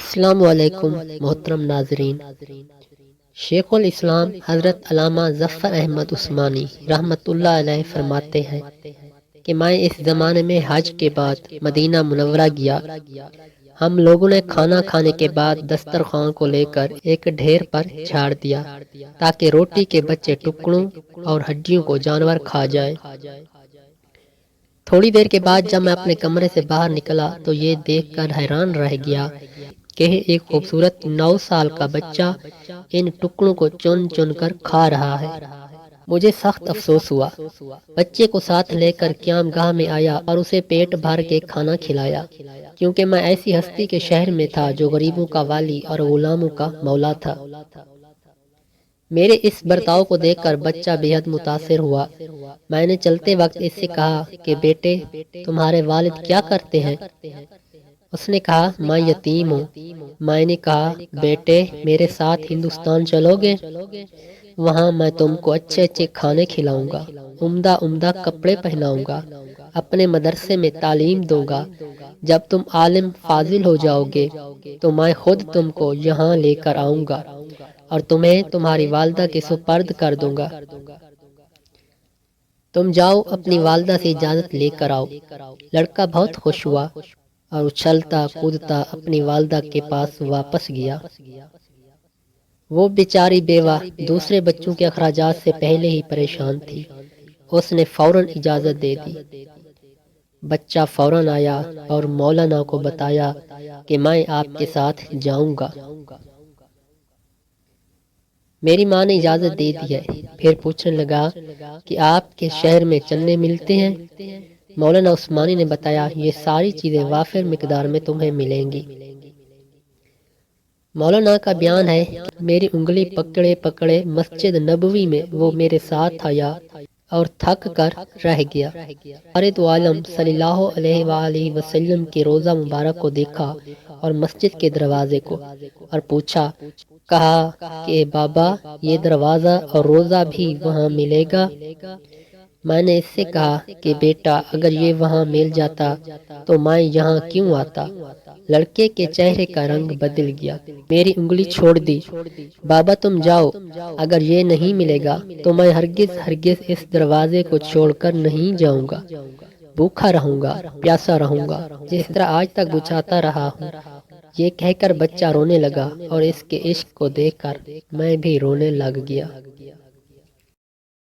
السلام علیکم محترم ناظرین۔ شیخ الاسلام حضرت علامہ ظفر احمد عثمانی رحمۃ اللہ علیہ فرماتے ہیں کہ میں اس زمانے میں حج کے بعد مدینہ منورہ گیا۔ ہم لوگوں نے کھانا کھانے کے بعد دسترخوان کو لے کر ایک ڈھیر پر جھاڑ دیا تاکہ روٹی کے بچے ٹکڑوں اور ہڈیوں کو جانور کھا جائے۔ تھوڑی دیر کے بعد جب میں اپنے کمرے سے باہر نکلا تو یہ دیکھ کر حیران رہ گیا کہ ایک خوبصورت 9 سال کا بچہ ان ٹکڑوں کو چن چن کر کھا رہا ہے۔ مجھے سخت افسوس ہوا۔ بچے کو ساتھ لے کر قیام گاہ میں آیا اور اسے پیٹ بھر کے کھانا کھلایا، کیونکہ میں ایسی ہستی کے شہر میں تھا جو غریبوں کا والی اور غلاموں کا مولا تھا۔ میرے اس برتاؤ کو دیکھ کر بچہ بے حد متاثر ہوا۔ میں نے چلتے وقت اس سے کہا کہ بیٹے، تمہارے والد کیا کرتے ہیں؟ اس نے کہا میں یتیم ہوں۔ میں نے کہا بیٹے، میرے ساتھ ہندوستان چلو گے؟ وہاں میں تم کو اچھے اچھے کھانے کھلاؤں گا، عمدہ عمدہ کپڑے پہناؤں گا، اپنے مدرسے میں تعلیم دوں گا۔ جب تم عالم فاضل ہو جاؤ گے تو میں خود تم کو یہاں لے کر آؤں گا اور تمہیں تمہاری والدہ کے سپرد کر دوں گا۔ تم جاؤ اپنی والدہ سے اجازت لے کر آؤ۔ لڑکا بہت خوش ہوا اور اچھلتا کودتا اپنی والدہ کے پاس واپس گیا۔ وہ بیچاری بیوہ دوسرے بچوں کے اخراجات سے پہلے ہی پریشان تھی۔ اس نے فوراً اجازت دے دی۔ بچہ فوراً آیا اور مولانا کو بتایا کہ میں آپ کے ساتھ جاؤں گا۔ میری ماں نے اجازت دے دی ہے۔ پھر پوچھنے لگا کہ آپ کے شہر میں چنے ملتے ہیں؟ مولانا عثمانی نے بتایا یہ ساری چیزیں وافر مقدار میں تمہیں ملیں گی۔ مولانا کا بیان ہے کہ میری انگلی پکڑے پکڑے مسجد نبوی میں وہ میرے ساتھ آیا اور تھک کر رہ گیا۔ وارد عالم صلی اللہ علیہ وآلہ وسلم کے روضہ مبارک کو دیکھا اور مسجد کے دروازے کو، اور پوچھا، کہا کہ بابا یہ دروازہ اور روضہ بھی وہاں ملے گا؟ میں نے اس سے کہا کہ بیٹا اگر یہ وہاں مل جاتا تو میں یہاں کیوں آتا؟ لڑکے کے چہرے کا رنگ بدل گیا، میری انگلی چھوڑ دی۔ بابا تم جاؤ، اگر یہ نہیں ملے گا تو میں ہرگز ہرگز اس دروازے کو چھوڑ کر نہیں جاؤں گا، بھوکا رہوں گا، پیاسا رہوں گا، جس طرح آج تک بچھاتا رہا ہوں۔ یہ کہہ کر بچہ رونے لگا اور اس کے عشق کو دیکھ کر میں بھی رونے لگ گیا۔